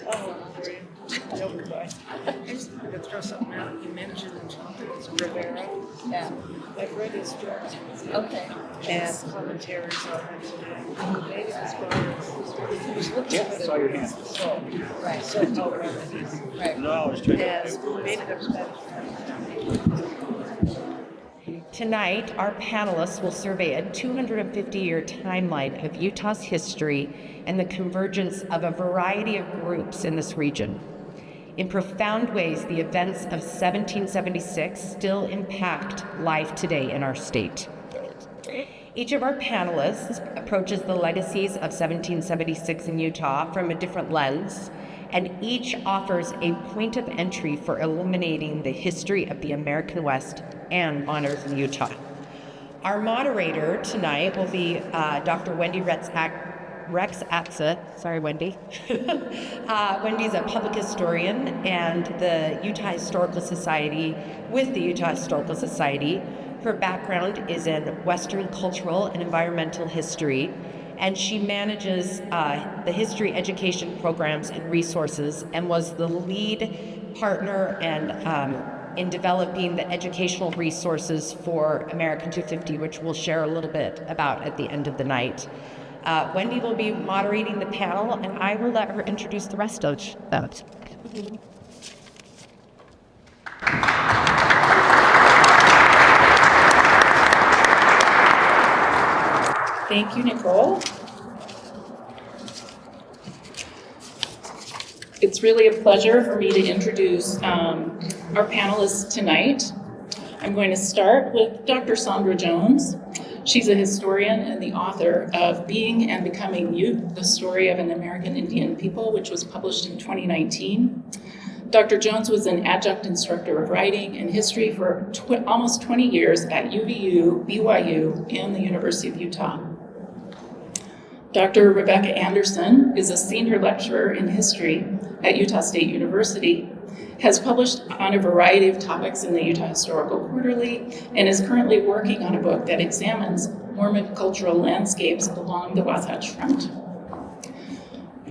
Oh, great. Nope, goodbye. I just wanted to throw something out. You mentioned Rivera. Yeah. I've read his book Okay. and commentaries on it. He made it as far as he was looking Yeah, for the saw your hand. salt. Right. Salt remedies. Right. No, I was trying And to. made it up Spanish. Tonight, our panelists will survey a 250-year timeline of Utah's history and the convergence of a variety of groups in this region. In profound ways, the events of 1776 still impact life today in our state. Each of our panelists approaches the legacies of 1776 in Utah from a different lens, and each offers a point of entry for illuminating the history of the American West and honors in Utah. Our moderator tonight will be Dr. Wendy Rex-Atza. Sorry, Wendy. Wendy's a public historian and the Utah Historical Society, with the Utah Historical Society. Her background is in Western cultural and environmental history, and she manages the history education programs and resources and was the lead partner and in developing the educational resources for America250, which we'll share a little bit about at the end of the night. Wendy will be moderating the panel, and I will let her introduce the rest of them. Thank you, Nicole. It's really a pleasure for me to introduce our panelists tonight. I'm going to start with Dr. Sandra Jones. She's a historian and the author of Being and Becoming Youth, the Story of an American Indian People, which was published in 2019. Dr. Jones was an adjunct instructor of writing and history for almost 20 years at UVU, BYU, and the University of Utah. Dr. Rebecca Anderson is a senior lecturer in history at Utah State University, has published on a variety of topics in the Utah Historical Quarterly, and is currently working on a book that examines Mormon cultural landscapes along the Wasatch Front.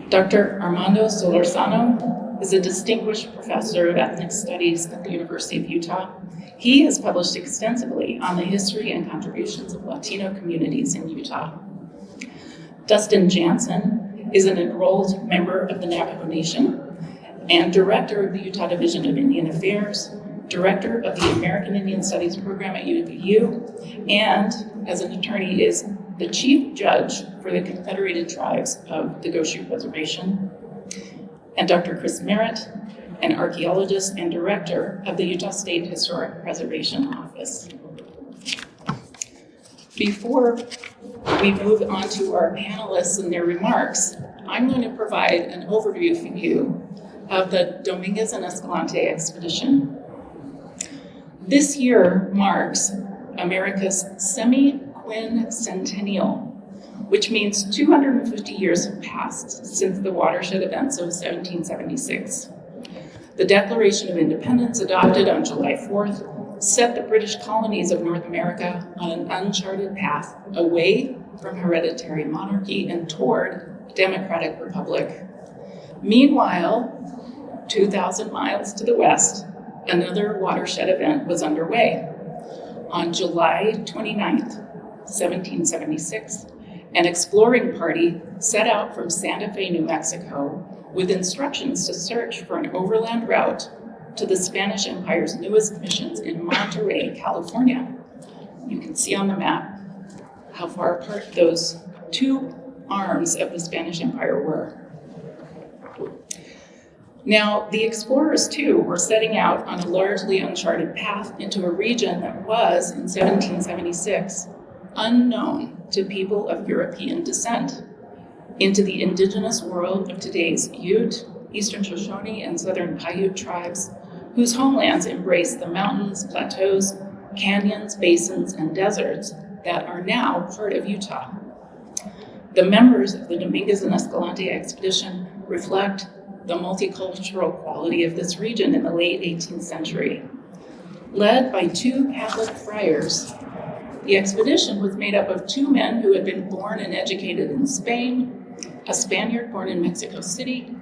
Dr. Armando Solorzano is a distinguished professor of ethnic studies at the University of Utah. He has published extensively on the history and contributions of Latino communities in Utah. Dustin Jansen is an enrolled member of the Navajo Nation and director of the Utah Division of Indian Affairs, director of the American Indian Studies program at UVU, and as an attorney is the chief judge for the Confederated Tribes of the Goshu Reservation. And Dr. Chris Merritt, an archaeologist and director of the Utah State Historic Preservation Office. Before we move on to our panelists and their remarks, I'm going to provide an overview for you of the Dominguez-Escalante expedition. This year marks America's semi-quincentennial, which means 250 years have passed since the watershed events of 1776. The Declaration of Independence, adopted on July 4th, set the British colonies of North America on an uncharted path away from hereditary monarchy and toward a democratic republic. Meanwhile, 2,000 miles to the west, another watershed event was underway. On July 29th, 1776, an exploring party set out from Santa Fe, New Mexico, with instructions to search for an overland route to the Spanish Empire's newest missions in Monterey, California. You can see on the map how far apart those two arms of the Spanish Empire were. Now, the explorers, too, were setting out on a largely uncharted path into a region that was, in 1776, unknown to people of European descent, into the indigenous world of today's Ute, Eastern Shoshone, and Southern Paiute tribes, whose homelands embrace the mountains, plateaus, canyons, basins, and deserts that are now part of Utah. The members of the Dominguez-Escalante expedition reflect the multicultural quality of this region in the late 18th century. Led by two Catholic friars, the expedition was made up of two men who had been born and educated in Spain, a Spaniard born in Mexico City,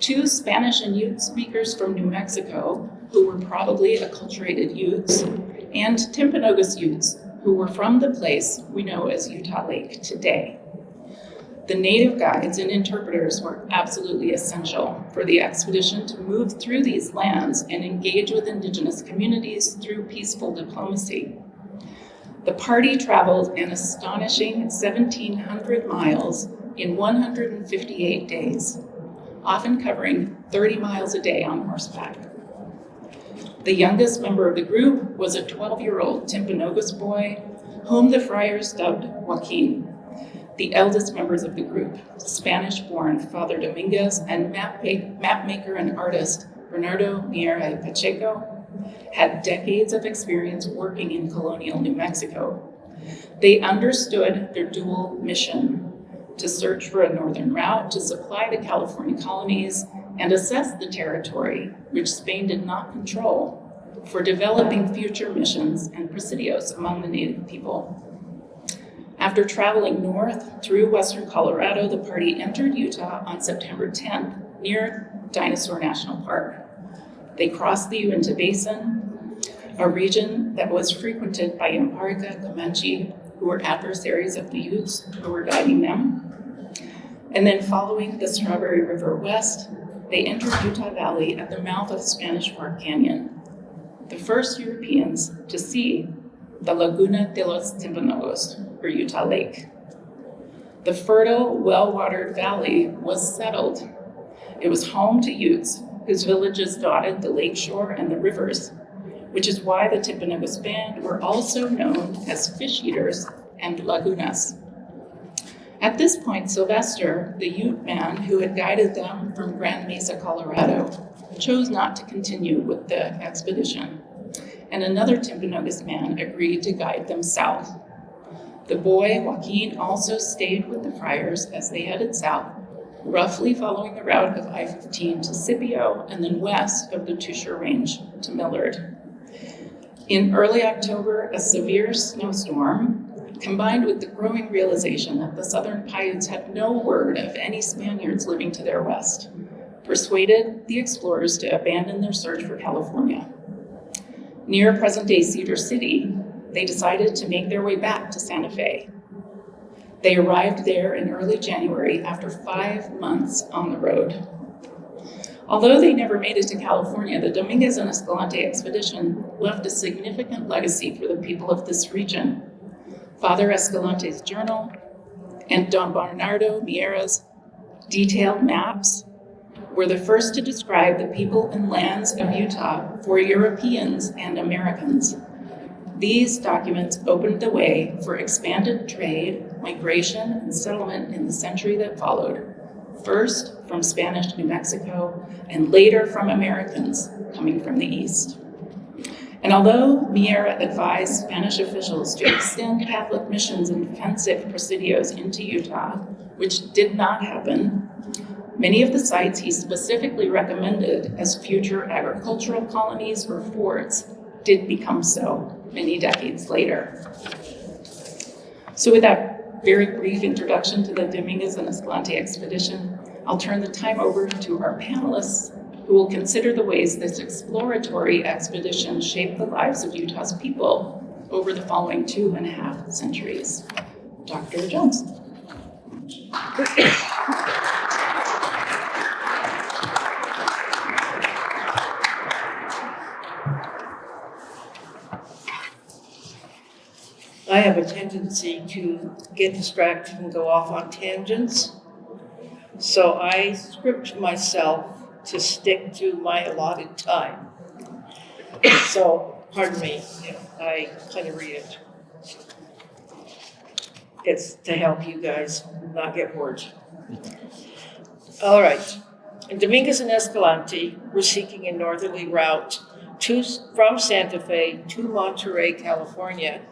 2 Spanish and Ute speakers from New Mexico, who were probably acculturated Utes, and Timpanogos Utes, who were from the place we know as Utah Lake today. The native guides and interpreters were absolutely essential for the expedition to move through these lands and engage with indigenous communities through peaceful diplomacy. The party traveled an astonishing 1,700 miles in 158 days, often covering 30 miles a day on horseback. The youngest member of the group was a 12-year-old Timpanogos boy, whom the friars dubbed Joaquin. The eldest members of the group, Spanish-born Father Dominguez and mapmaker and artist Bernardo Miera y Pacheco, had decades of experience working in colonial New Mexico. They understood their dual mission to search for a northern route to supply the California colonies and assess the territory, which Spain did not control, for developing future missions and presidios among the native people. After traveling north through western Colorado, the party entered Utah on September 10th near Dinosaur National Park. They crossed the Uinta Basin, a region that was frequented by America Comanche, who were adversaries of the Utes who were guiding them. And then following the Strawberry River west, they entered Utah Valley at the mouth of Spanish Fork Canyon, the first Europeans to see the Laguna de los Timpanogos, or Utah Lake. The fertile, well-watered valley was settled. It was home to Utes, whose villages dotted the lakeshore and the rivers, which is why the Timpanogos band were also known as fish eaters and lagunas. At this point, Sylvester, the Ute man who had guided them from Grand Mesa, Colorado, chose not to continue with the expedition, and another Timpanogos man agreed to guide them south. The boy, Joaquin, also stayed with the friars as they headed south, roughly following the route of I-15 to Scipio and then west of the Tushar Range to Millard. In early October, a severe snowstorm, combined with the growing realization that the Southern Paiutes had no word of any Spaniards living to their west, persuaded the explorers to abandon their search for California. Near present-day Cedar City, they decided to make their way back to Santa Fe. They arrived there in early January after 5 months on the road. Although they never made it to California, the Dominguez-Escalante expedition left a significant legacy for the people of this region. Father Escalante's journal and Don Bernardo Miera's detailed maps were the first to describe the people and lands of Utah for Europeans and Americans. These documents opened the way for expanded trade, migration, and settlement in the century that followed, first from Spanish New Mexico, and later from Americans coming from the east. And although Miera advised Spanish officials to extend Catholic missions and defensive presidios into Utah, which did not happen, many of the sites he specifically recommended as future agricultural colonies or forts did become so many decades later. So with that very brief introduction to the Dominguez-Escalante expedition, I'll turn the time over to our panelists who will consider the ways this exploratory expedition shaped the lives of Utah's people over the following 2.5 centuries. Dr. Jones. I have a tendency to get distracted and go off on tangents. So I script myself to stick to my allotted time. So, pardon me if I kind of read it. It's to help you guys not get bored. All right. In Dominguez and Escalante, we're seeking a northerly route from Santa Fe to Monterey, California,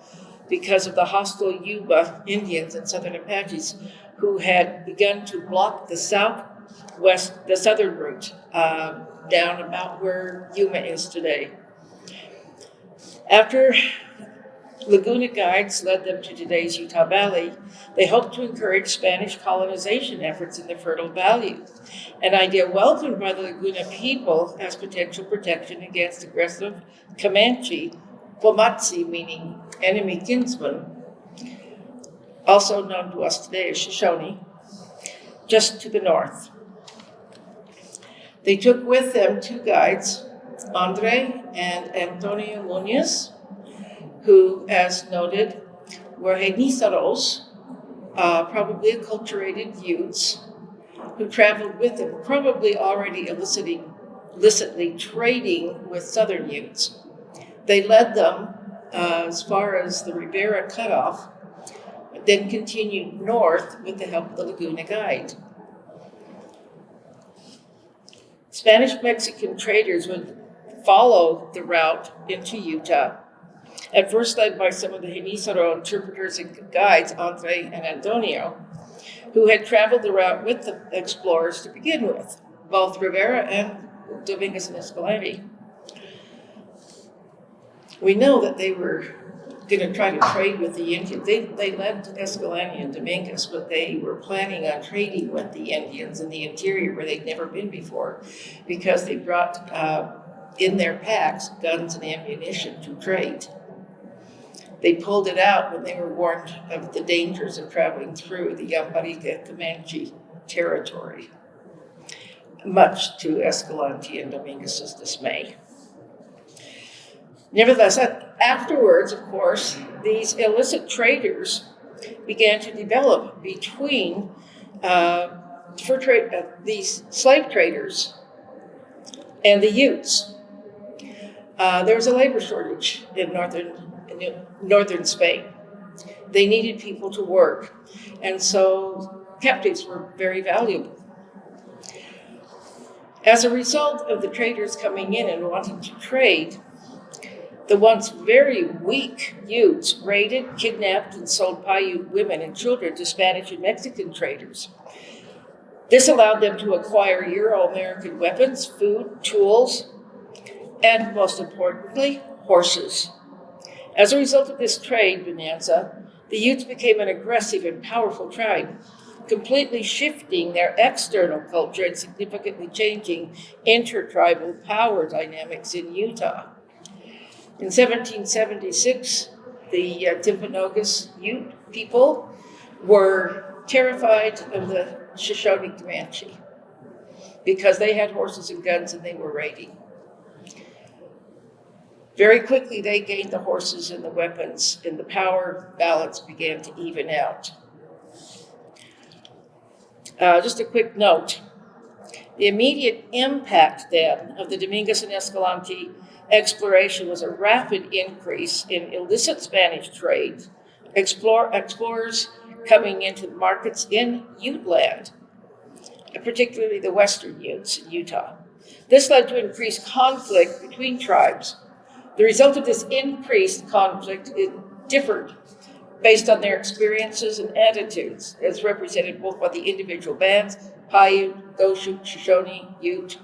because of the hostile Yuba Indians and Southern Apaches who had begun to block the southern route down about where Yuma is today. After Laguna guides led them to today's Utah Valley. They hoped to encourage Spanish colonization efforts in the Fertile Valley, an idea welcomed by the Laguna people as potential protection against aggressive Comanche, Pomatsi meaning enemy kinsman, also known to us today as Shoshone, just to the north. They took with them two guides, Andre and Antonio Muñoz, who, as noted, were Genízaros, probably acculturated youths, who traveled with them, probably already illicitly trading with southern youths. They led them as far as the Rivera Cutoff, then continued north with the help of the Laguna Guide. Spanish-Mexican traders would follow the route into Utah, at first led by some of the Genízaro interpreters and guides, Andre and Antonio, who had traveled the route with the explorers to begin with, both Rivera and Dominguez-Escalante. We know that they were going to try to trade with the Indians. They led Escalante and Dominguez, but they were planning on trading with the Indians in the interior where they'd never been before, because they brought in their packs guns and ammunition to trade. They pulled it out when they were warned of the dangers of traveling through the Yamparica Comanche territory, much to Escalante and Dominguez's dismay. Nevertheless, afterwards, of course, these illicit traders began to develop between these slave traders and the Utes. There was a labor shortage in northern Spain. They needed people to work, and so captives were very valuable. As a result of the traders coming in and wanting to trade, the once very weak Utes raided, kidnapped, and sold Paiute women and children to Spanish and Mexican traders. This allowed them to acquire Euro-American weapons, food, tools, and most importantly, horses. As a result of this trade bonanza, the Utes became an aggressive and powerful tribe, completely shifting their external culture and significantly changing intertribal power dynamics in Utah. In 1776, the Timpanogos Ute people were terrified of the Shoshone Comanche because they had horses and guns and they were raiding. Very quickly, they gained the horses and the weapons, and the power balance began to even out. Just a quick note. The immediate impact then of the Dominguez and Escalante exploration was a rapid increase in illicit Spanish trade, explorers coming into markets in Ute land, particularly the western Utes in Utah. This led to increased conflict between tribes. The result of this increased conflict differed based on their experiences and attitudes, as represented both by the individual bands, Paiute, Goshute, Shoshone, Ute,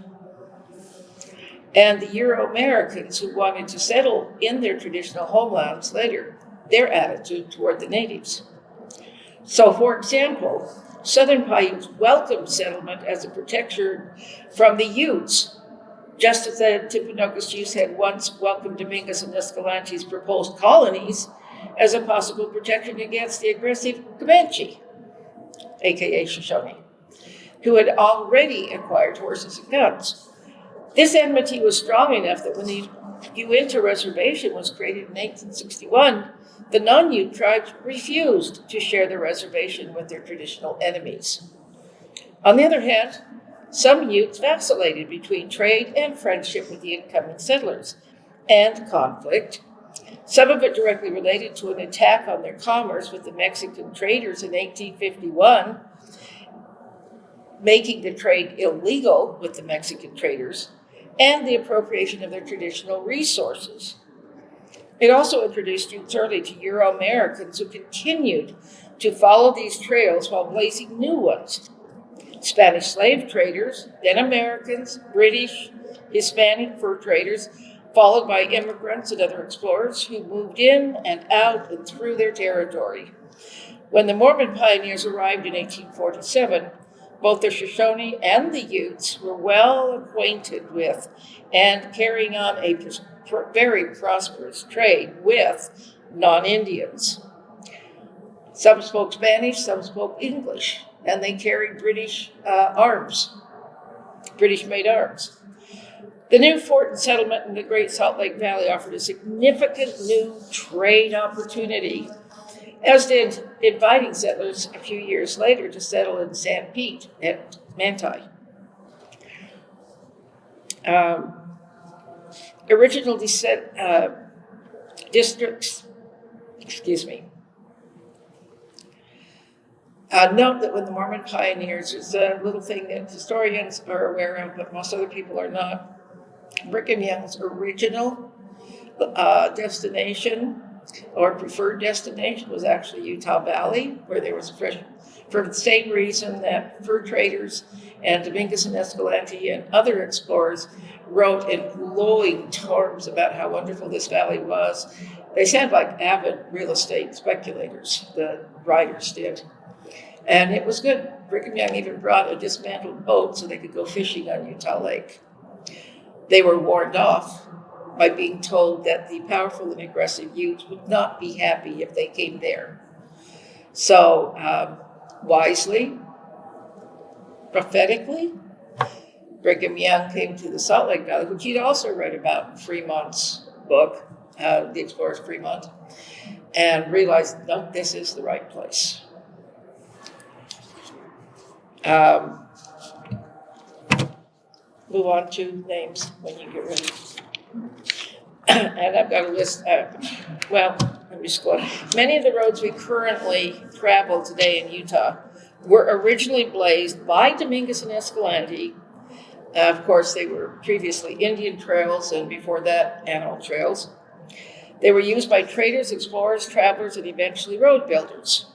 and the Euro-Americans who wanted to settle in their traditional homelands later, their attitude toward the natives. So, for example, Southern Paiutes welcomed settlement as a protection from the Utes, just as the Timpanogos Utes had once welcomed Dominguez and Escalante's proposed colonies as a possible protection against the aggressive Comanche, aka Shoshone, who had already acquired horses and guns. This enmity was strong enough that when the Uinta Reservation was created in 1861, the non-Ute tribes refused to share the reservation with their traditional enemies. On the other hand, some Utes vacillated between trade and friendship with the incoming settlers, and conflict, some of it directly related to an attack on their commerce with the Mexican traders in 1851, making the trade illegal with the Mexican traders, and the appropriation of their traditional resources. It also introduced Utes early to Euro-Americans who continued to follow these trails while blazing new ones. Spanish slave traders, then Americans, British, Hispanic fur traders, followed by immigrants and other explorers who moved in and out and through their territory. When the Mormon pioneers arrived in 1847, both the Shoshone and the Utes were well acquainted with and carrying on a very prosperous trade with non-Indians. Some spoke Spanish, some spoke English, and they carried British arms, British-made arms. The new fort and settlement in the Great Salt Lake Valley offered a significant new trade opportunity, as did inviting settlers a few years later to settle in St. Pete at Manti. Original districts, note that when the Mormon pioneers, is a little thing that historians are aware of, but most other people are not. Brigham Young's original destination or preferred destination was actually Utah Valley, where there was for the same reason that fur traders and Dominguez-Escalante and other explorers wrote in glowing terms about how wonderful this valley was. They sound like avid real estate speculators, the writers did. And it was good. Brigham Young even brought a dismantled boat so they could go fishing on Utah Lake. They were warned off by being told that the powerful and aggressive Utes would not be happy if they came there. So, wisely, prophetically, Brigham Young came to the Salt Lake Valley, which he'd also read about in Fremont's book, The Explorer's Fremont, and realized, no, this is the right place. Move on to names when you get ready. And I've got a list. Let me scroll. Many of the roads we currently travel today in Utah were originally blazed by Dominguez and Escalante. Of course, they were previously Indian trails, and before that, animal trails. They were used by traders, explorers, travelers, and eventually road builders.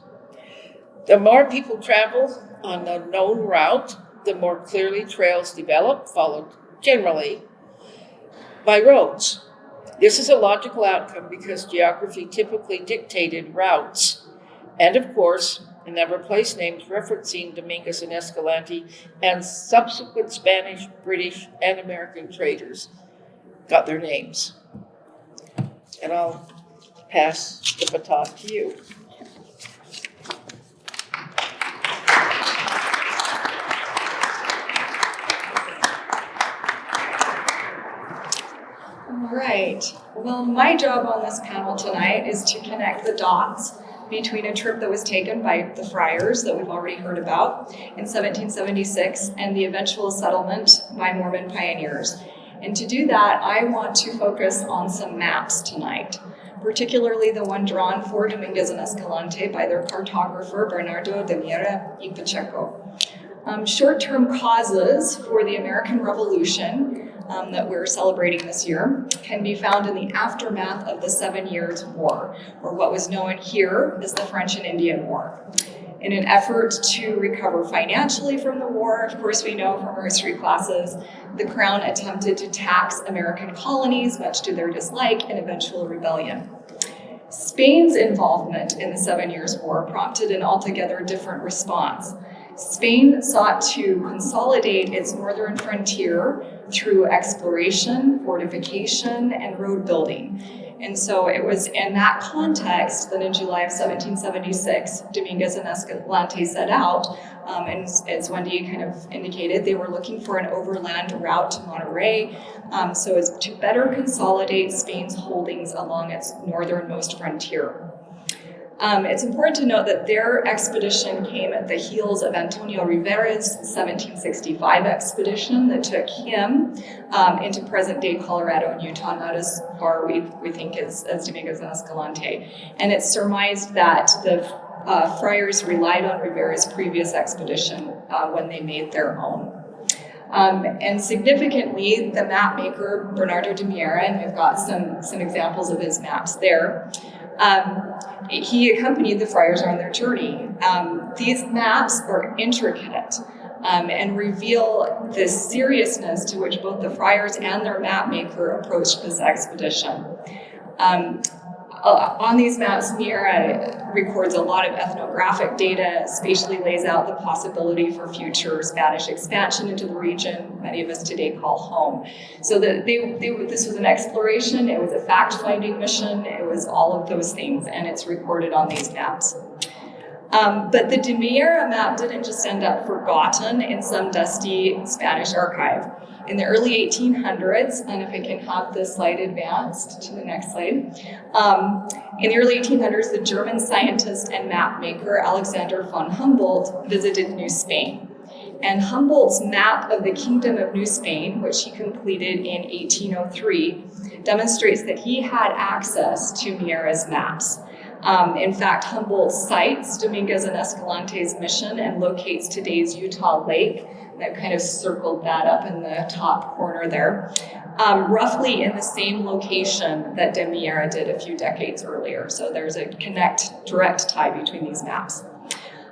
The more people travel on a known route, the more clearly trails develop, followed generally by roads. This is a logical outcome because geography typically dictated routes. And of course, a number of place names referencing Dominguez and Escalante and subsequent Spanish, British, and American traders got their names. And I'll pass the baton to you. All right. Well, my job on this panel tonight is to connect the dots between a trip that was taken by the friars that we've already heard about in 1776 and the eventual settlement by Mormon pioneers. And to do that, I want to focus on some maps tonight, particularly the one drawn for Dominguez and Escalante by their cartographer, Bernardo de Miera y Pacheco. Short-term causes for the American Revolution that we're celebrating this year can be found in the aftermath of the 7 Years' War, or what was known here as the French and Indian War. In an effort to recover financially from the war, of course we know from our history classes, the Crown attempted to tax American colonies, much to their dislike, and eventual rebellion. Spain's involvement in the 7 Years' War prompted an altogether different response. Spain sought to consolidate its northern frontier through exploration, fortification, and road building. And so it was in that context that in July of 1776, Dominguez and Escalante set out, and as Wendy kind of indicated, they were looking for an overland route to Monterey, so as to better consolidate Spain's holdings along its northernmost frontier. It's important to note that their expedition came at the heels of Antonio Rivera's 1765 expedition that took him into present-day Colorado and Utah, not as far we think as Dominguez and Escalante. And it's surmised that the friars relied on Rivera's previous expedition when they made their own. And significantly, the map maker, Bernardo de Miera, and we've got some examples of his maps there, he accompanied the friars on their journey. These maps are intricate. and reveal the seriousness to which both the friars and their map maker approached this expedition. On these maps, Miera records a lot of ethnographic data, spatially lays out the possibility for future Spanish expansion into the region many of us today call home. So this was an exploration, it was a fact-finding mission, it was all of those things, and it's recorded on these maps. But the de Miera map didn't just end up forgotten in some dusty Spanish archive. In the early 1800s, and if I can have this slide advanced to the next slide, in the early 1800s, the German scientist and map maker Alexander von Humboldt visited New Spain. And Humboldt's map of the Kingdom of New Spain, which he completed in 1803, demonstrates that he had access to Miera's maps. In fact, Humboldt cites Dominguez-Escalante's mission and locates today's Utah Lake. I've kind of circled that up in the top corner there, roughly in the same location that de Miera did a few decades earlier. So there's a direct tie between these maps.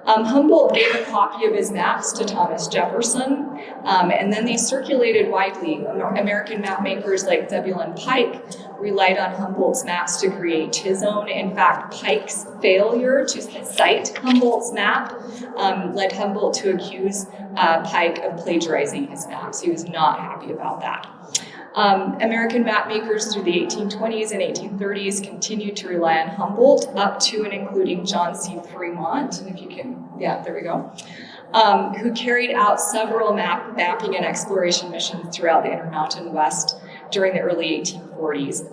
Humboldt gave a copy of his maps to Thomas Jefferson, and then they circulated widely. American map makers like Zebulon Pike relied on Humboldt's maps to create his own. In fact, Pike's failure to cite Humboldt's map led Humboldt to accuse Pike of plagiarizing his maps. He was not happy about that. American map makers through the 1820s and 1830s continued to rely on Humboldt up to and including John C. Fremont, and if you can, yeah, there we go, who carried out several mapping and exploration missions throughout the Intermountain West during the early 1840s.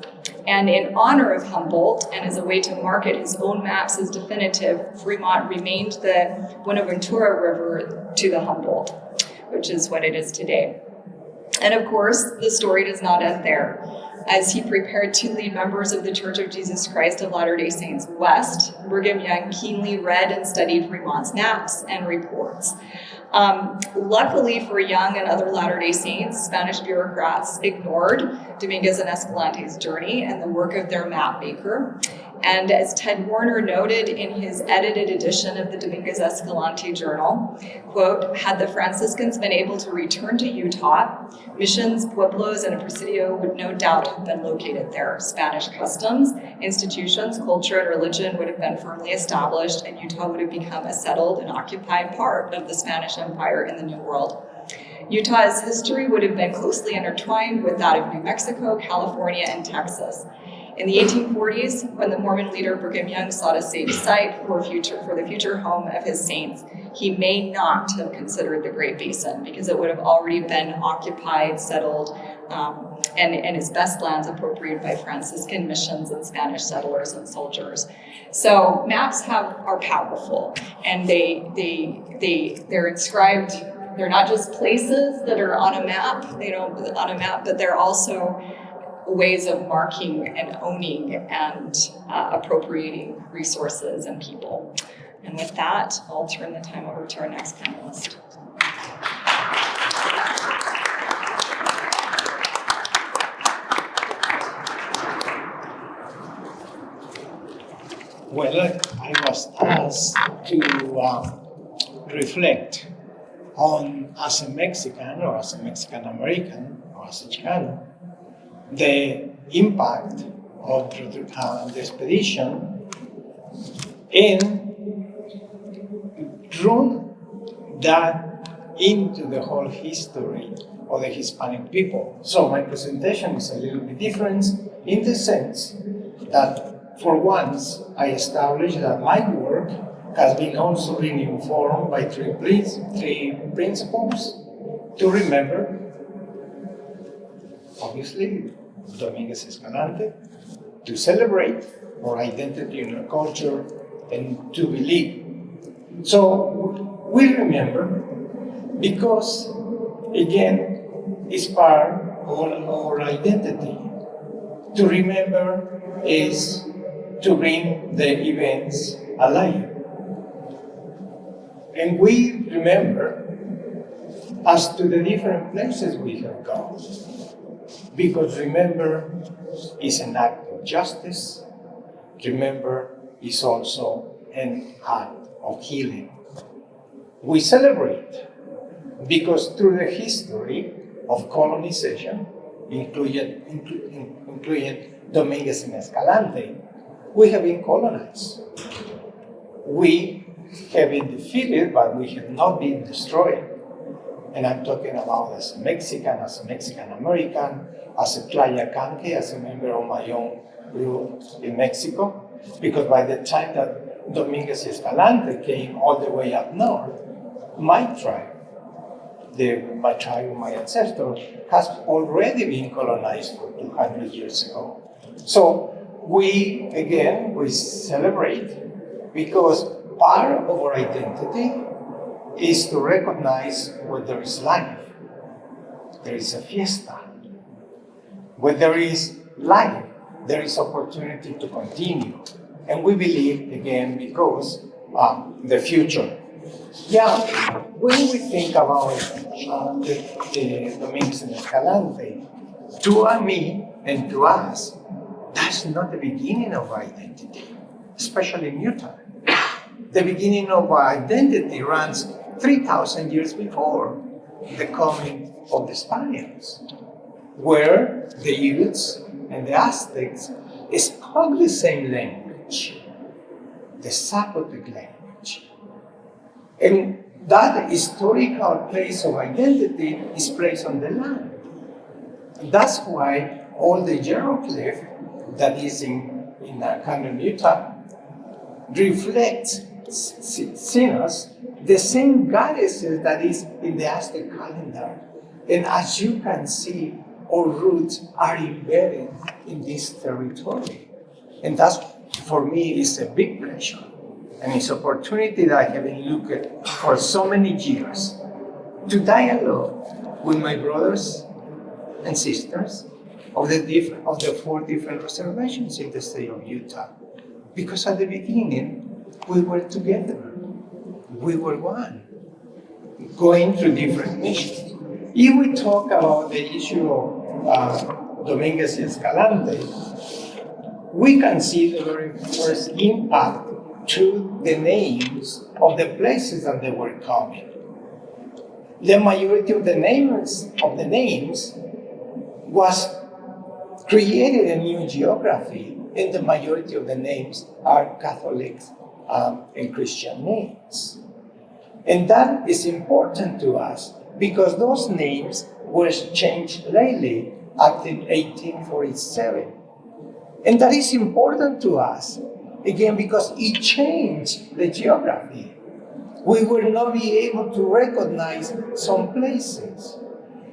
And in honor of Humboldt, and as a way to market his own maps as definitive, Fremont renamed the Buenaventura River to the Humboldt, which is what it is today. And of course, the story does not end there. As he prepared to lead members of the Church of Jesus Christ of Latter-day Saints West, Brigham Young keenly read and studied Fremont's maps and reports. Luckily for Young and other Latter-day Saints, Spanish bureaucrats ignored Dominguez and Escalante's journey and the work of their map maker. And as Ted Warner noted in his edited edition of the Dominguez-Escalante Journal, quote, had the Franciscans been able to return to Utah, missions, pueblos, and a presidio would no doubt have been located there. Spanish customs, institutions, culture, and religion would have been firmly established, and Utah would have become a settled and occupied part of the Spanish Empire in the New World. Utah's history would have been closely intertwined with that of New Mexico, California, and Texas. In the 1840s, when the Mormon leader Brigham Young sought a safe site for the future home of his saints, he may not have considered the Great Basin because it would have already been occupied, settled, and its best lands appropriated by Franciscan missions and Spanish settlers and soldiers. So maps are powerful, and they're inscribed. They're not just places that are on a map. But they're also ways of marking and owning and appropriating resources and people. And with that, I'll turn the time over to our next panelist. Well, I was asked to reflect on, as a Mexican or as a Mexican American or as a Chicano, the impact of the expedition and drawn that into the whole history of the Hispanic people. So my presentation is a little bit different in the sense that for once I established that my work has been also been informed by three principles to remember. Obviously, Dominguez-Escalante, to celebrate our identity and our culture, and to believe. So we remember because, again, it's part of our identity. To remember is to bring the events alive. And we remember as to the different places we have gone. Because remember is an act of justice. Remember is also an act of healing. We celebrate because through the history of colonization, including Dominguez-Escalante, we have been colonized. We have been defeated, but we have not been destroyed. And I'm talking about as a Mexican American, as a Tlayacanque, as a member of my own group in Mexico, because by the time that Dominguez-Escalante came all the way up north, my tribe, my ancestors, has already been colonized for 200 years ago. So we celebrate because part of our identity is to recognize when there is life, there is a fiesta. When there is life, there is opportunity to continue. And we believe, again, because the future. Yeah, when we think about the Dominguez-Escalante, to me and to us, that's not the beginning of our identity, especially in Utah. The beginning of our identity runs 3,000 years before the coming of the Spaniards, where the Utes and the Aztecs spoke the same language, the Zapotec language. And that historical place of identity is placed on the land. And that's why all the hieroglyph that is in Canyon, Utah, reflects Sinas, the same goddesses that is in the Aztec calendar. And as you can see, our roots are embedded in this territory. And that's, for me, is a big pleasure. And it's an opportunity that I have been looking for so many years to dialogue with my brothers and sisters of the 4 different reservations in the state of Utah. Because at the beginning, we were together. We were one, going through different missions. If we talk about the issue of Dominguez-Escalante, we can see the very first impact to the names of the places that they were coming. The majority of the names was created a new geography, and the majority of the names are Catholic and Christian names. And that is important to us because those names were changed lately after 1847. And that is important to us, again, because it changed the geography. We will not be able to recognize some places.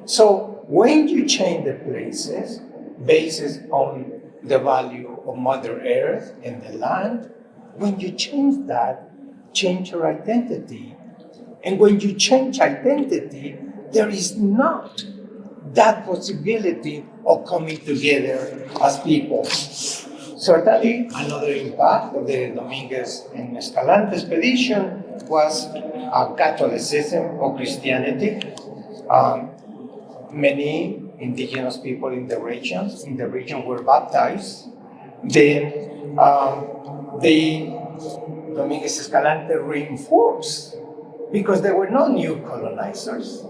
So when you change the places, based on the value of Mother Earth and the land, when you change that, change your identity. And when you change identity, there is not that possibility of coming together as people. Certainly, another impact of the Dominguez and Escalante expedition was Catholicism or Christianity. Many indigenous people in the region were baptized. Then the Dominguez-Escalante reinforced, because there were no new colonizers.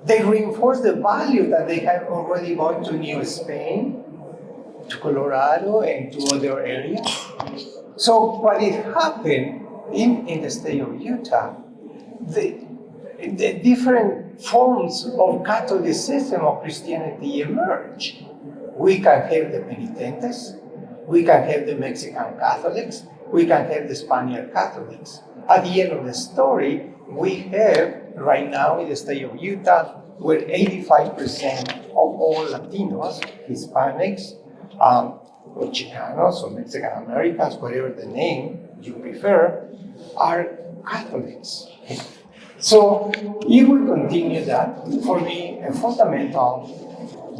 They reinforced the value that they had already gone to New Spain, to Colorado, and to other areas. So what happened in the state of Utah, the different forms of Catholicism or Christianity emerge. We can have the penitentes, we can have the Mexican Catholics, we can have the Spaniard Catholics. At the end of the story, we have right now in the state of Utah, where 85% of all Latinos, Hispanics, or Chicanos, or Mexican Americans, whatever the name you prefer, are Catholics. So if we continue that, for me, a fundamental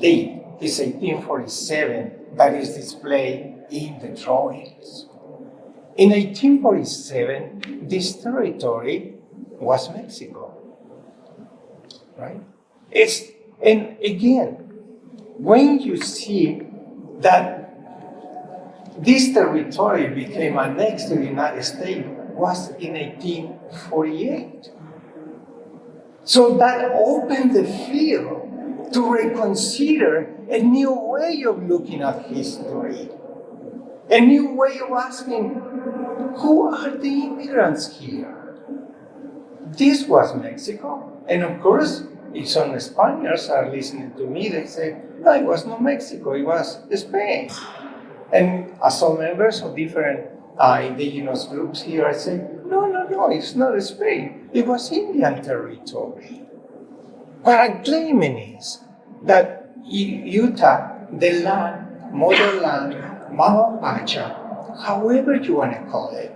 date is 1847 that is displayed in the drawings. In 1847, this territory was Mexico, right? And again, when you see that this territory became annexed to the United States was in 1848. So that opened the field to reconsider a new way of looking at history, a new way of asking, who are the immigrants here? This was Mexico. And of course, if some Spaniards are listening to me, they say, no, it was not Mexico, it was Spain. And as some members of different indigenous groups here, I say, no, it's not Spain. It was Indian territory. What I'm claiming is that Utah, the land, motherland, Mama Pacha, however you want to call it,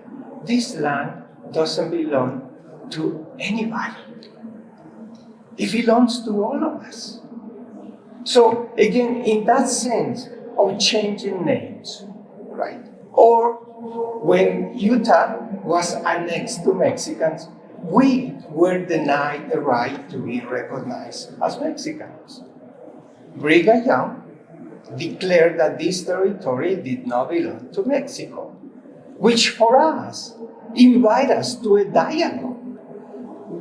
this land doesn't belong to anybody. It belongs to all of us. So again, in that sense of changing names, right? Or when Utah was annexed to Mexicans, we were denied the right to be recognized as Mexicans. Brigham Young declared that this territory did not belong to Mexico, which for us invited us to a dialogue.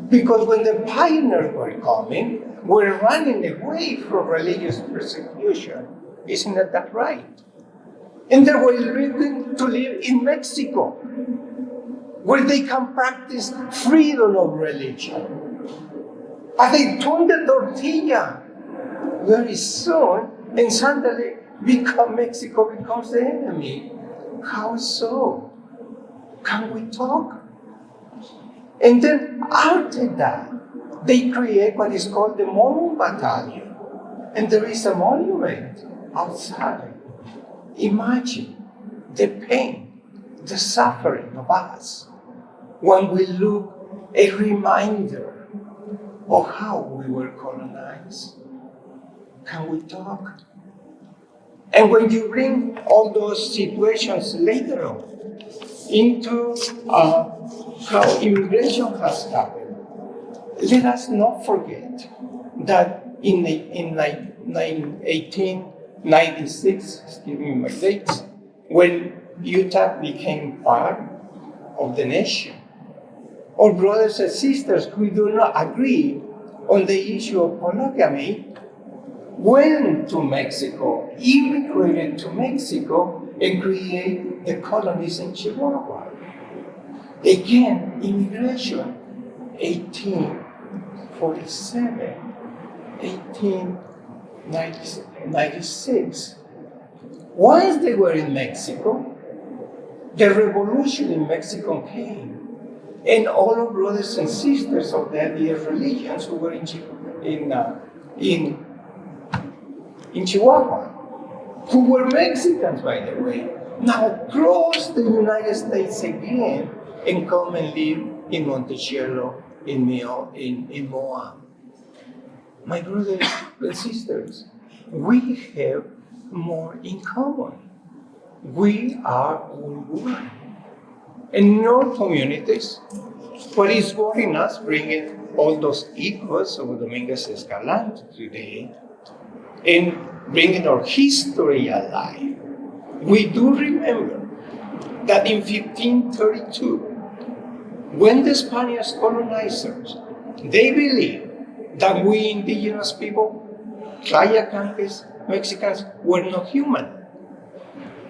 Because when the pioneers were coming, we're running away from religious persecution. Isn't that right? And they were looking to live in Mexico, where they can practice freedom of religion. And they turned the tortilla very soon, and suddenly Mexico becomes the enemy. How so? Can we talk? And then after that, they create what is called the Mormon Battalion. And there is a monument outside. Imagine the pain, the suffering of us when we look a reminder of how we were colonized. Can we talk? And when you bring all those situations later on into how immigration has happened, let us not forget that in 1896, excuse me my dates, when Utah became part of the nation, our brothers and sisters who do not agree on the issue of polygamy went to Mexico, immigrated to Mexico, and created the colonies in Chihuahua. Again, immigration, 1847, 1896. Once they were in Mexico, the revolution in Mexico came, and all our brothers and sisters of the other religions who were in Chihuahua, who were Mexicans, by the way, now cross the United States again and come and live in Monticello, in Moab. My brothers and sisters, we have more in common. We are all one. And in our communities, what is worrying us, bringing all those echoes of Dominguez-Escalante today, and bringing our history alive. We do remember that in 1532, when the Spanish colonizers, they believed that we indigenous people, Tlayacanques, Mexicans, were not human.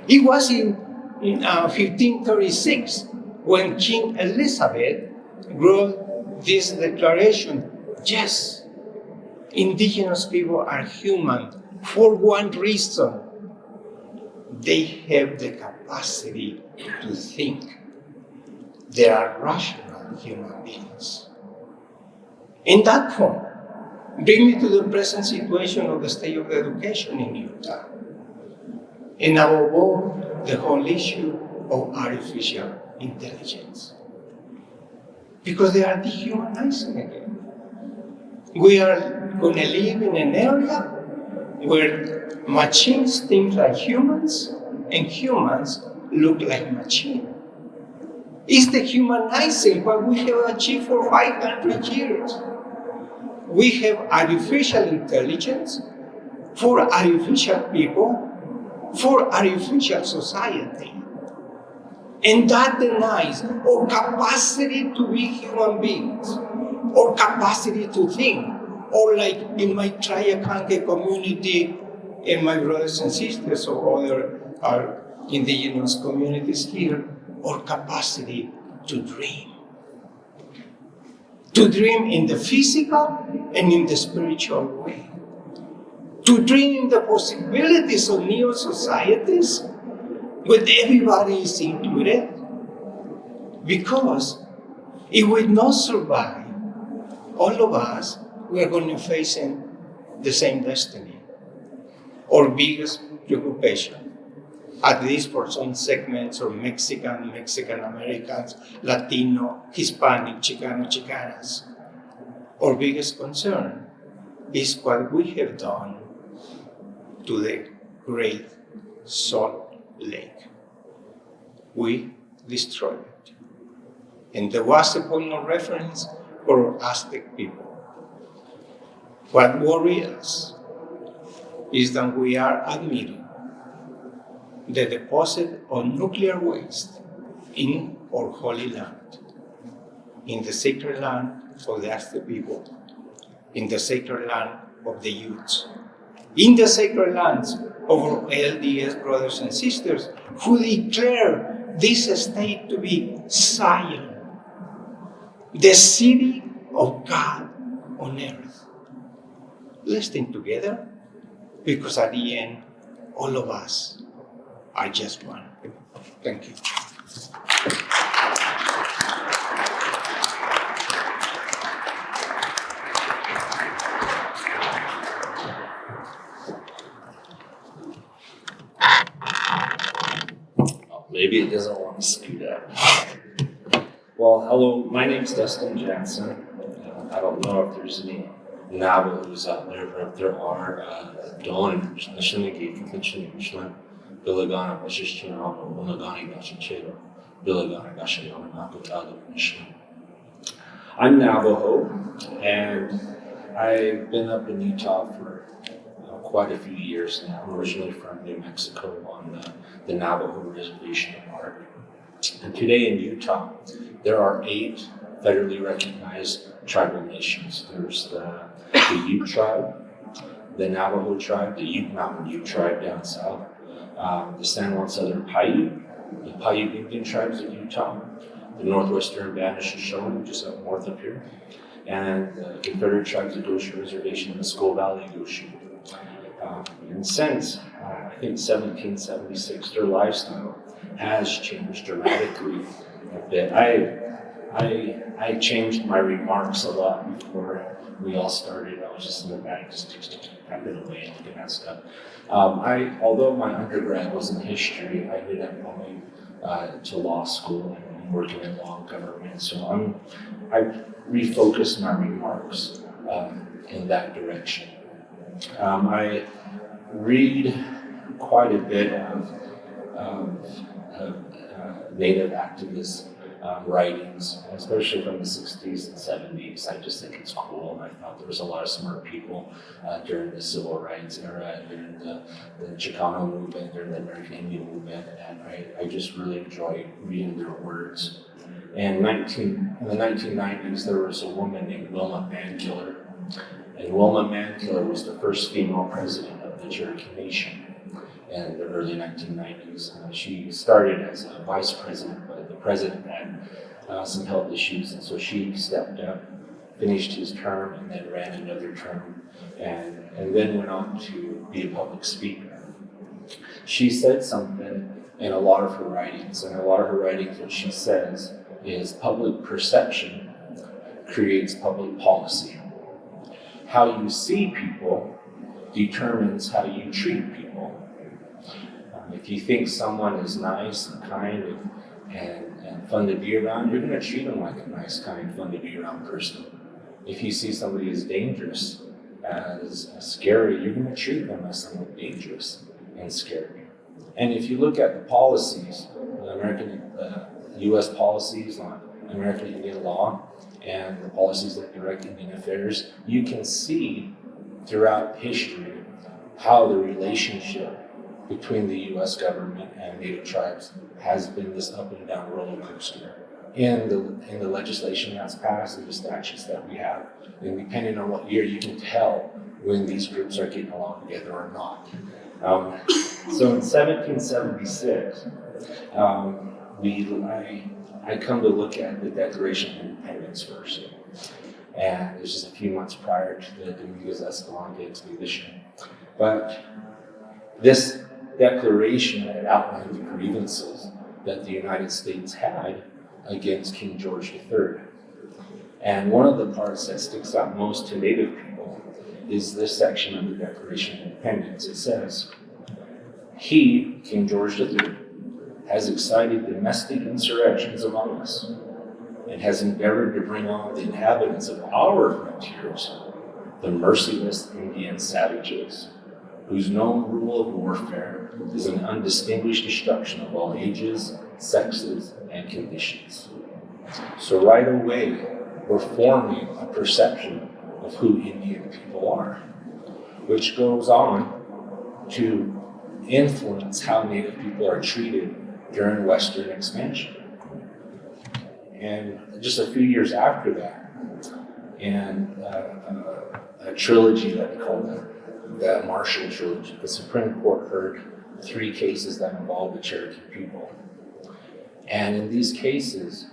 It was in 1536 when King Elizabeth wrote this declaration, yes, indigenous people are human for one reason. They have the capacity to think. They are rational human beings. In that point, bring me to the present situation of the state of education in Utah. And above all, the whole issue of artificial intelligence. Because they are dehumanizing again. We are going to live in an area where machines think like humans and humans look like machines. It's dehumanizing what we have achieved for 500 years. We have artificial intelligence for artificial people, for artificial society. And that denies our capacity to be human beings. or capacity to think, or like in my Triacanque community, and my brothers and sisters or other indigenous communities here, or capacity to dream. To dream in the physical and in the spiritual way. To dream in the possibilities of new societies where everybody is included. Because if we not survive, all of us, we are going to face the same destiny. Our biggest preoccupation, at least for some segments of Mexican Americans, Latino, Hispanic, Chicano, Chicanas, our biggest concern is what we have done to the Great Salt Lake. We destroyed it. And there was a point of reference for Aztec people. What worries us is that we are admitting the deposit of nuclear waste in our holy land, in the sacred land of the Aztec people, in the sacred land of the Utes, in the sacred lands of our LDS brothers and sisters who declare this state to be Zion, the city of God on earth. Let's think together, because at the end, all of us are just one. Thank you. Maybe it doesn't want to scoot up. Well, hello, my name's Dustin Jansen. I don't know if there's any Navajos out there, but if there are, Don, Nishinigi, Kinchin, Billigana, Bashishino, Unagani, Gashichero, Billigana, Gashino, Nakutaga, Nishin. I'm Navajo, and I've been up in Utah for quite a few years now. I'm originally from New Mexico on the Navajo Reservation Park. And today in Utah, there are 8 federally recognized tribal nations. There's the Ute tribe, the Navajo tribe, the Ute Mountain Ute tribe down south, the San Juan Southern Paiute, the Paiute Indian tribes of Utah, the Northwestern Band of Shoshone, which is up north of here, and the Confederate Tribes of Goshen Reservation in the Skull Valley Goshen. And since, I think 1776, their lifestyle has changed dramatically a bit. I changed my remarks a lot before we all started. I was just in the back, just tapping away and looking at stuff. Although my undergrad was in history, I ended up going to law school and working in law and government. So I refocused my remarks in that direction. I read quite a bit of Native activists' writings, especially from the 60s and 70s. I just think it's cool. I thought there was a lot of smart people during the civil rights era, during the Chicano movement, during the American Indian movement, and I just really enjoyed reading their words. In the 1990s, there was a woman named Wilma Mankiller, and Wilma Mankiller was the first female president of the Cherokee Nation in the early 1990s. She started as a vice president, but the president had some health issues, and so she stepped up, finished his term, and then ran another term, and then went on to be a public speaker. She said something in a lot of her writings, what she says is public perception creates public policy. How you see people determines how you treat people. If you think someone is nice and kind and fun to be around, you're going to treat them like a nice, kind, fun to be around person. If you see somebody as dangerous, as scary, you're going to treat them as someone dangerous and scary. And if you look at the policies, the U.S. policies on American Indian law and the policies that direct Indian affairs, you can see throughout history how the relationship between the U.S. government and Native tribes has been this up and down roller coaster. in the legislation that's passed and the statutes that we have. And depending on what year, you can tell when these groups are getting along together or not. So in 1776, I come to look at the Declaration of Independence first. And it was just a few months prior to the Dominguez-Escalante expedition. But this declaration had outlined the grievances that the United States had against King George III. And one of the parts that sticks out most to Native people is this section of the Declaration of Independence. It says, "He, King George III, has excited domestic insurrections among us and has endeavored to bring on the inhabitants of our frontiers the merciless Indian savages, whose known rule of warfare is an undistinguished destruction of all ages, sexes, and conditions." So right away, we're forming a perception of who Indian people are, which goes on to influence how Native people are treated during Western expansion. And just a few years after that, in a trilogy that we call the Marshall Trilogy, the Supreme Court heard 3 cases that involved the Cherokee people. And in these cases,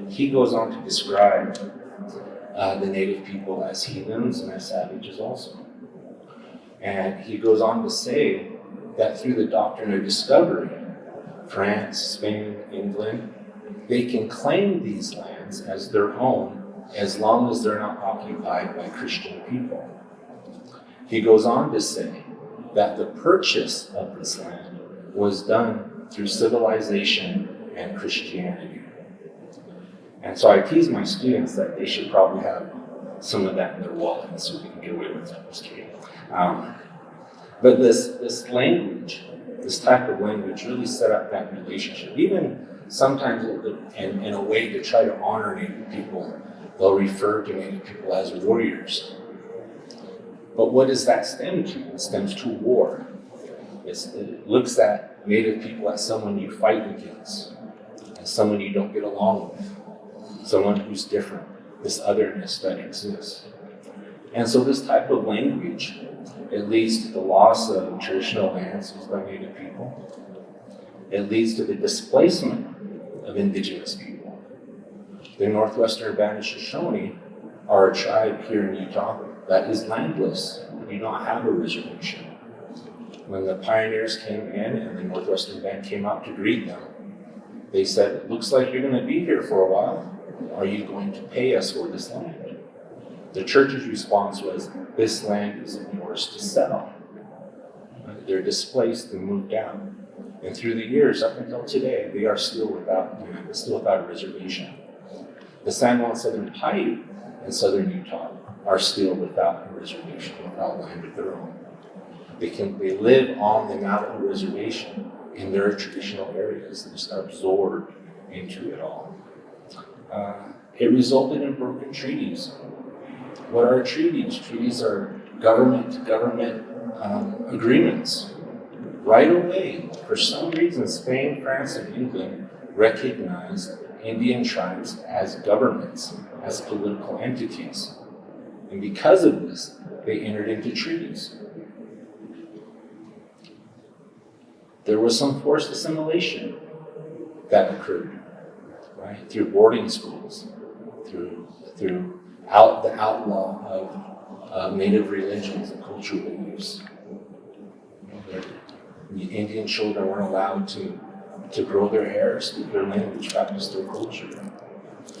he goes on to describe the Native people as heathens and as savages also. And he goes on to say that through the doctrine of discovery, France, Spain, England, they can claim these lands as their own as long as they're not occupied by Christian people. He goes on to say that the purchase of this land was done through civilization and Christianity. And so I tease my students that they should probably have some of that in their wallet so we can get away with it. Just kidding. But this language, this type of language really set up that relationship. Even sometimes in a way to try to honor Native people, they'll refer to Native people as warriors. But what does that stem to? It stems to war. It looks at Native people as someone you fight against, as someone you don't get along with, someone who's different, this otherness that exists. And so this type of language, it leads to the loss of traditional lands used by Native people. It leads to the displacement of indigenous people. The Northwestern Band Shoshone are a tribe here in Utah that is landless. We don't have a reservation. When the pioneers came in and the Northwestern Band came out to greet them, they said, "It looks like you're going to be here for a while. Are you going to pay us for this land?" The church's response was, "This land is yours to sell." They're displaced and moved down. And through the years, up until today, they are still without a reservation. The San Juan Southern Paiute in southern Utah are still without a reservation, without land of their own. They live on the Navajo reservation in their traditional areas, and just absorbed into it all. It resulted in broken treaties. What are treaties? Treaties are government-to-government agreements. Right away, for some reason, Spain, France, and England recognized Indian tribes as governments, as political entities. And because of this, they entered into treaties. There was some forced assimilation that occurred, right? Through boarding schools, through the outlaw of native religions and cultural beliefs. The Indian children weren't allowed to grow their hair, speak their language, practice their culture.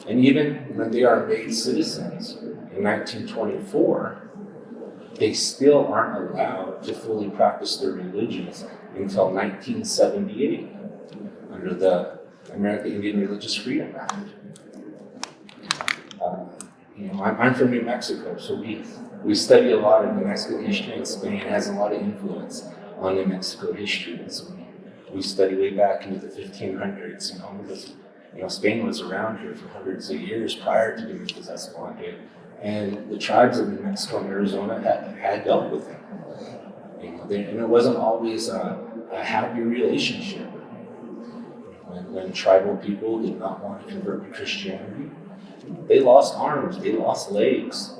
And even when they are made citizens in 1924, they still aren't allowed to fully practice their religions until 1978 under the American Indian Religious Freedom Act. I'm from New Mexico, so we study a lot of New Mexico history, and Spain has a lot of influence on New Mexico history. And so we study way back into the 1500s, because Spain was around here for hundreds of years prior to Dominguez-Escalante, and the tribes of New Mexico and Arizona had dealt with them. And it wasn't always a happy relationship. when tribal people did not want to convert to Christianity, they lost arms, they lost legs.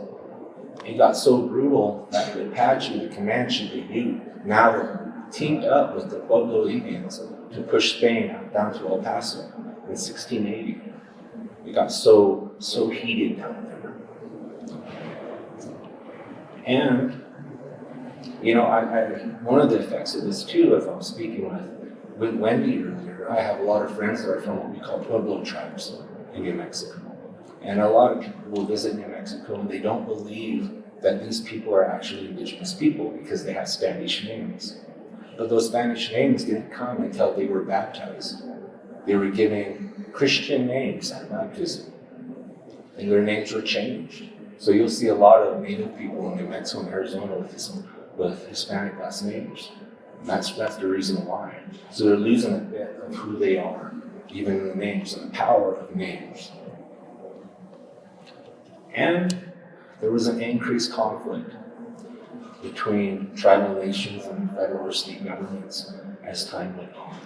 It got so brutal that the Apache, the Comanche, the Ute now teamed up with the Pueblo Indians to push Spain down to El Paso in 1680. It got so heated down there. And, you know, one of the effects of this too, if I'm speaking with Wendy earlier, I have a lot of friends that are from what we call Pueblo tribes in New Mexico. And a lot of people will visit New Mexico and they don't believe that these people are actually indigenous people because they have Spanish names. But those Spanish names didn't come until they were baptized. They were given Christian names at baptism, and their names were changed. So you'll see a lot of Native people in New Mexico and Arizona with Hispanic last names. And that's the reason why. So they're losing a bit of who they are, even in the names and the power of names. And there was an increased conflict between tribal nations and federal or state governments as time went on.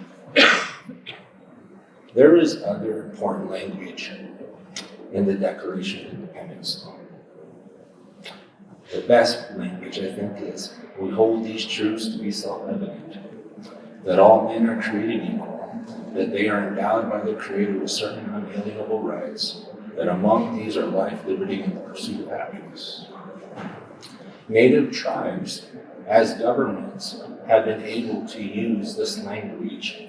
There is other important language in the Declaration of Independence. The best language, I think, is we hold these truths to be self-evident, that all men are created equal, that they are endowed by their Creator with certain unalienable rights, that among these are life, liberty, and the pursuit of happiness. Native tribes, as governments, have been able to use this language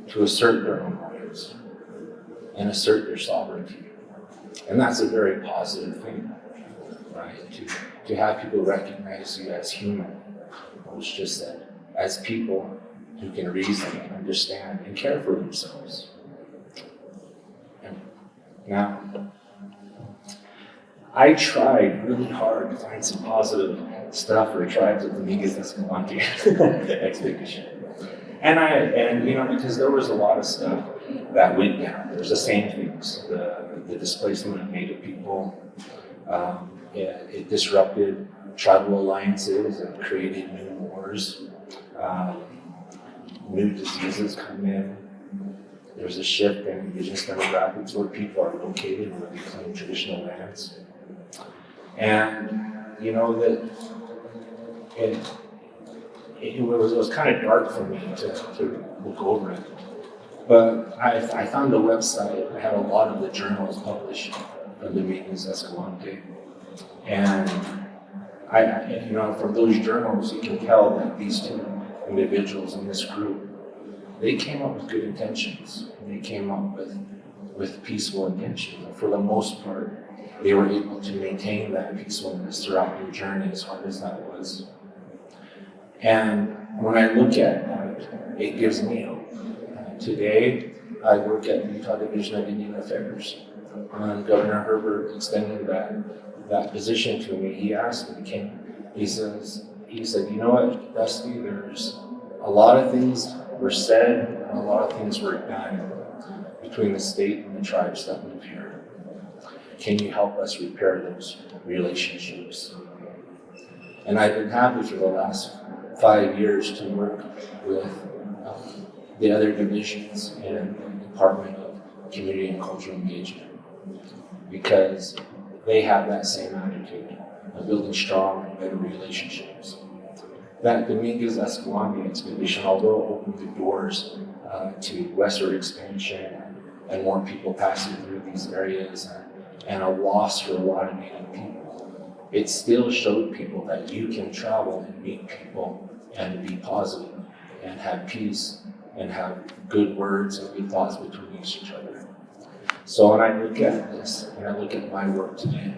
to assert their own rights and assert their sovereignty. And that's a very positive thing, right? To have people recognize you as human, which just said, as people who can reason and understand and care for themselves. And now, I tried really hard to find some positive stuff for tribes of Dominguez-Escalante expedition. And you know, because there was a lot of stuff that went down. There's the same things, the displacement of Native people. It disrupted tribal alliances and created new wars. New diseases come in. There's a shift in indigenous demographics where people are located, where they claim traditional lands. And you know that it was kind of dark for me to look over it. But I found a website that had a lot of the journals published from Dominguez-Escalante. And you know, from those journals, you can tell that these two individuals in this group, they came up with good intentions. They came up with peaceful intentions. And for the most part, they were able to maintain that peacefulness throughout their journey, as hard as that was. And when I look at that, it gives me hope. Today, I work at the Utah Division of Indian Affairs. And Governor Herbert extended that position to me. He asked me, he said, you know what, Dusty, there's a lot of things were said and a lot of things were done between the state and the tribes that live here. Can you help us repair those relationships? And I've been happy for the last 5 years to work with the other divisions in the Department of Community and Cultural Engagement, because they have that same attitude of building strong and better relationships. That Dominguez-Escalante expedition, although it opened the doors to westward expansion and more people passing through these areas and a loss for a lot of Native people, it still showed people that you can travel and meet people and be positive and have peace and have good words and good thoughts between each other. So when I look at this, and I look at my work today,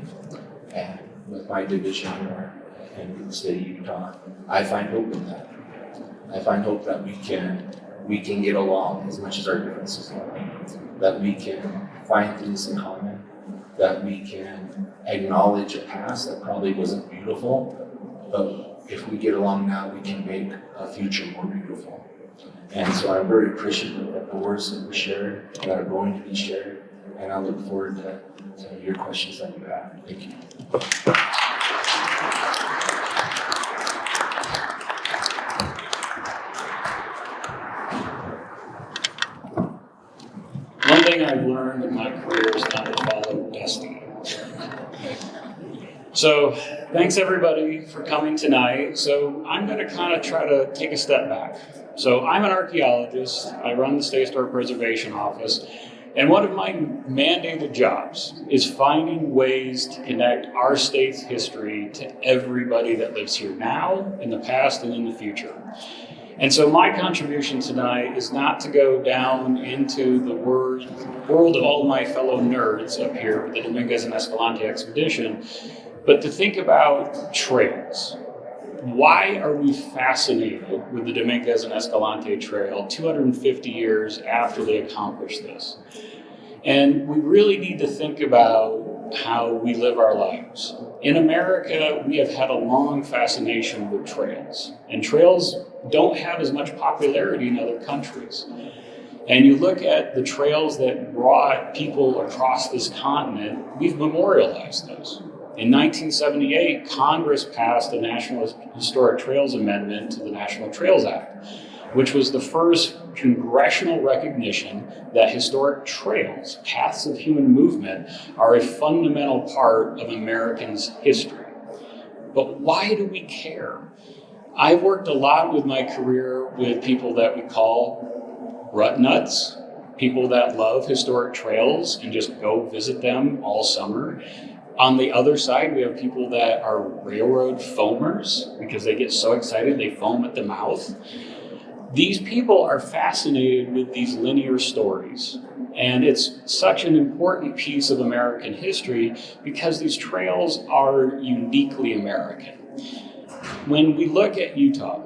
and with my division here in the state of Utah, I find hope in that. I find hope that we can get along as much as our differences are, that we can find things in common, that we can acknowledge a past that probably wasn't beautiful, but if we get along now, we can make a future more beautiful. And so I'm very appreciative of the words that were shared, that are going to be shared, and I look forward to your questions that you have. Thank you. thing I've learned in my career is not to follow destiny. So thanks everybody for coming tonight. So I'm going to kind of try to take a step back. So I'm an archaeologist. I run the State Historic Preservation Office. And one of my mandated jobs is finding ways to connect our state's history to everybody that lives here now, in the past, and in the future. And so my contribution tonight is not to go down into the world of all my fellow nerds up here with the Dominguez-Escalante expedition, but to think about trails. Why are we fascinated with the Dominguez-Escalante Trail 250 years after they accomplished this? And we really need to think about how we live our lives. In America, we have had a long fascination with trails, and trails don't have as much popularity in other countries. And you look at the trails that brought people across this continent, we've memorialized those. In 1978, Congress passed the National Historic Trails Amendment to the National Trails Act, which was the first congressional recognition that historic trails, paths of human movement, are a fundamental part of Americans' history. But why do we care? I've worked a lot with my career with people that we call rut nuts, people that love historic trails and just go visit them all summer. On the other side, we have people that are railroad foamers because they get so excited they foam at the mouth. These people are fascinated with these linear stories. And it's such an important piece of American history because these trails are uniquely American. When we look at Utah,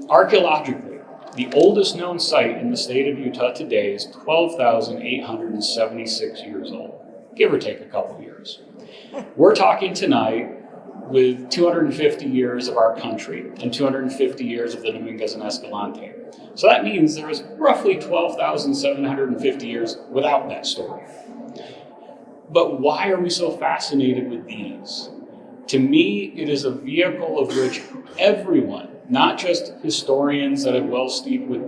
archaeologically, the oldest known site in the state of Utah today is 12,876 years old, give or take a couple years. We're talking tonight with 250 years of our country and 250 years of the Dominguez-Escalante. So that means there was roughly 12,750 years without that story. But why are we so fascinated with these? To me, it is a vehicle of which everyone, not just historians that have well steeped with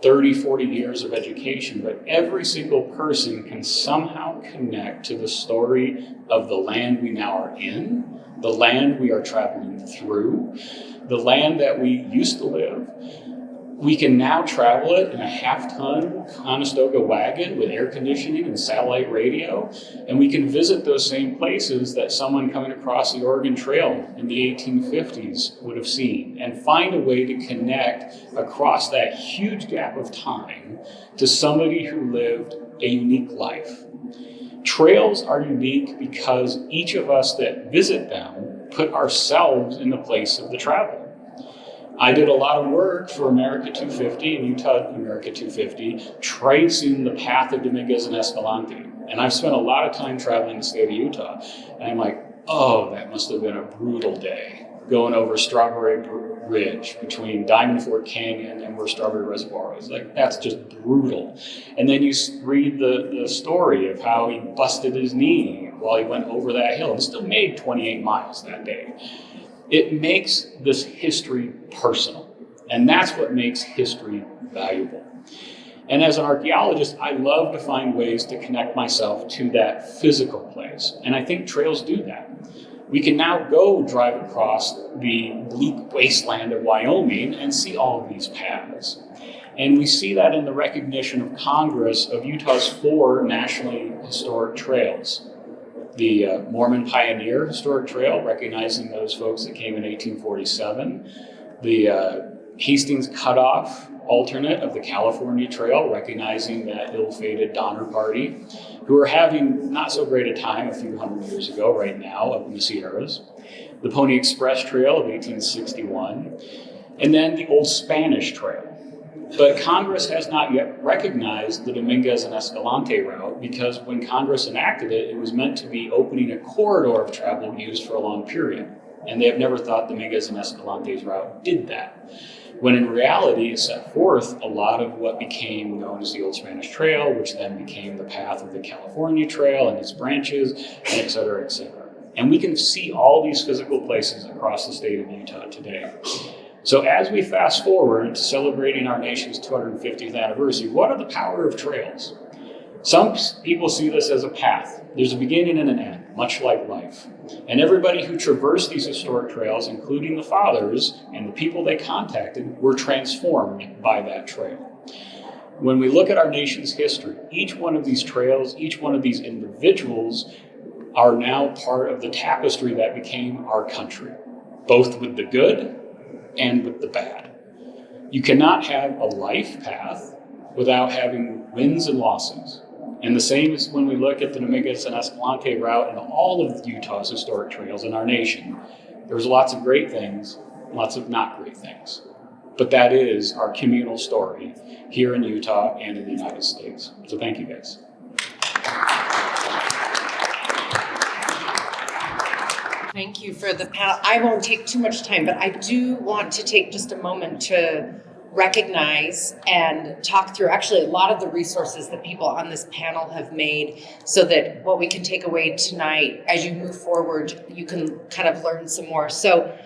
30, 40 years of education, but every single person can somehow connect to the story of the land we now are in, the land we are traveling through, the land that we used to live. We can now travel it in a half-ton Conestoga wagon with air conditioning and satellite radio, and we can visit those same places that someone coming across the Oregon Trail in the 1850s would have seen, and find a way to connect across that huge gap of time to somebody who lived a unique life. Trails are unique because each of us that visit them put ourselves in the place of the traveler. I did a lot of work for America250 and Utah America250, tracing the path of Dominguez-Escalante. And I've spent a lot of time traveling the state of Utah. And I'm like, oh, that must have been a brutal day, going over Strawberry Ridge between Diamond Fork Canyon and where Strawberry Reservoir is. Like, that's just brutal. And then you read the story of how he busted his knee while he went over that hill and still made 28 miles that day. It makes this history personal, and that's what makes history valuable. And as an archaeologist, I love to find ways to connect myself to that physical place, and I think trails do that. We can now go drive across the bleak wasteland of Wyoming and see all of these paths. And we see that in the recognition of Congress of Utah's 4 nationally historic trails. The Mormon Pioneer Historic Trail, recognizing those folks that came in 1847. The Hastings Cutoff alternate of the California Trail, recognizing that ill-fated Donner Party, who are having not so great a time a few hundred years ago right now up in the Sierras. The Pony Express Trail of 1861. And then the Old Spanish Trail. But Congress has not yet recognized the Dominguez-Escalante route because when Congress enacted it, it was meant to be opening a corridor of travel used for a long period. And they have never thought Dominguez-Escalante's route did that. When in reality, it set forth a lot of what became known as the Old Spanish Trail, which then became the path of the California Trail and its branches, and et cetera, et cetera. And we can see all these physical places across the state of Utah today. So as we fast forward to celebrating our nation's 250th anniversary, what are the power of trails? Some people see this as a path. There's a beginning and an end, much like life. And everybody who traversed these historic trails, including the fathers and the people they contacted, were transformed by that trail. When we look at our nation's history, each one of these trails, each one of these individuals are now part of the tapestry that became our country, both with the good and with the bad. You cannot have a life path without having wins and losses. And the same is when we look at the Dominguez-Escalante route and all of Utah's historic trails in our nation. There's lots of great things, lots of not great things. But that is our communal story here in Utah and in the United States. So thank you guys. Thank you for the panel. I won't take too much time, but I do want to take just a moment to recognize and talk through actually a lot of the resources that people on this panel have made so that what we can take away tonight as you move forward, you can kind of learn some more. So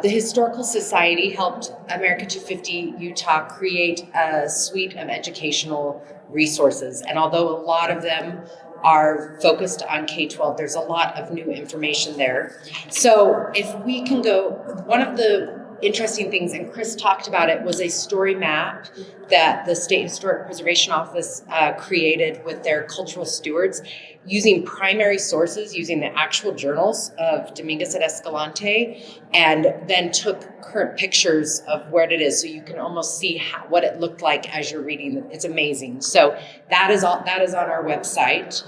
the Historical Society helped America250 Utah create a suite of educational resources. And although a lot of them are focused on K-12, there's a lot of new information there. So if we can go, one of the interesting things, and Chris talked about it, was a story map that the State Historic Preservation Office created with their cultural stewards using primary sources, using the actual journals of Dominguez-Escalante, and then took current pictures of where it is, so you can almost see what it looked like as you're reading. It's amazing. So that is on our website.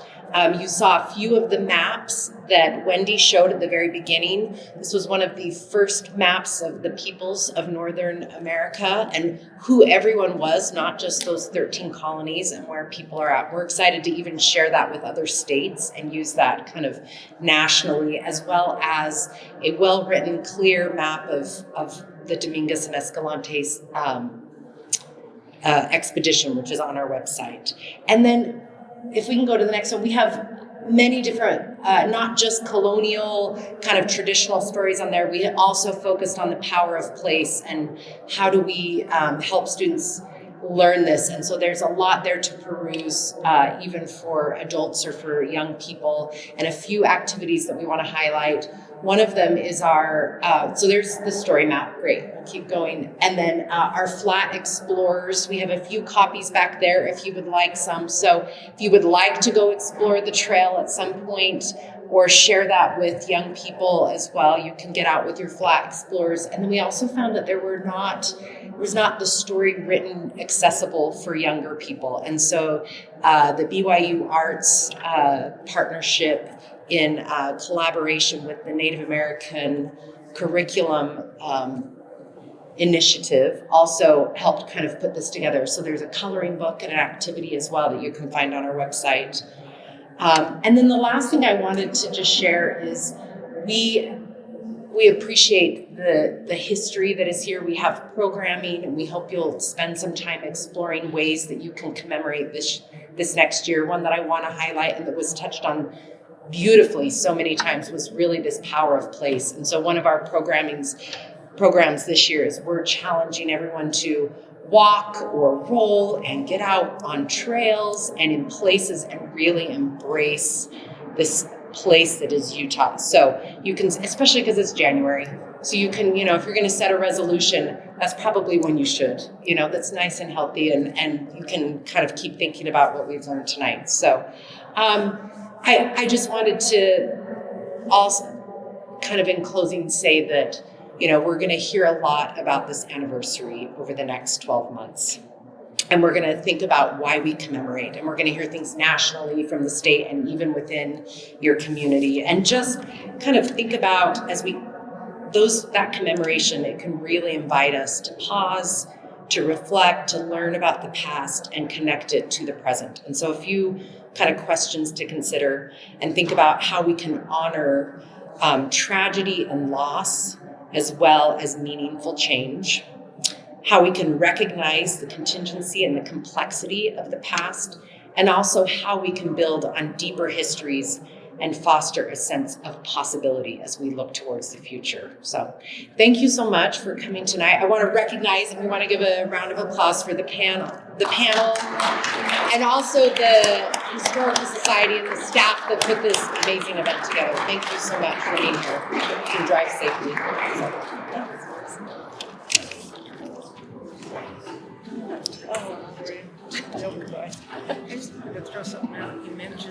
You saw a few of the maps that Wendy showed at the very beginning. This was one of the first maps of the peoples of Northern America and who everyone was, not just those 13 colonies and where people are at. We're excited to even share that with other states and use that kind of nationally, as well as a well-written, clear map of the Dominguez and Escalante's expedition, which is on our website. And then if we can go to the next one, we have many different, not just colonial kind of traditional stories on there. We also focused on the power of place and how do we help students learn this. And so there's a lot there to peruse, even for adults or for young people, and a few activities that we want to highlight. One of them is our, so there's the story map, great, we'll keep going. And then our flat explorers, we have a few copies back there if you would like some. So if you would like to go explore the trail at some point or share that with young people as well, you can get out with your flat explorers. And then we also found that there was not the story written accessible for younger people. And so the BYU Arts partnership in collaboration with the Native American Curriculum Initiative also helped kind of put this together. So there's a coloring book and an activity as well that you can find on our website. And then the last thing I wanted to just share is we appreciate the history that is here. We have programming, and we hope you'll spend some time exploring ways that you can commemorate this next year. One that I want to highlight and that was touched on beautifully so many times was really this power of place. And so one of our programs this year is we're challenging everyone to walk or roll and get out on trails and in places and really embrace this place that is Utah. So you can, especially because it's January, so you can, if you're going to set a resolution, that's probably when you should, that's nice and healthy, and you can kind of keep thinking about what we've learned tonight. So I just wanted to also kind of in closing say that, we're going to hear a lot about this anniversary over the next 12 months. And we're going to think about why we commemorate. And we're going to hear things nationally from the state and even within your community. And just kind of think about that commemoration, it can really invite us to pause, to reflect, to learn about the past and connect it to the present. And so a few kind of questions to consider and think about how we can honor tragedy and loss as well as meaningful change, how we can recognize the contingency and the complexity of the past, and also how we can build on deeper histories and foster a sense of possibility as we look towards the future. So thank you so much for coming tonight. I want to recognize and we want to give a round of applause for the panel, and also the Historical Society and the staff that put this amazing event together. Thank you so much for being here. You can drive safely. Oh, great. I just wanted to throw something out. You mentioned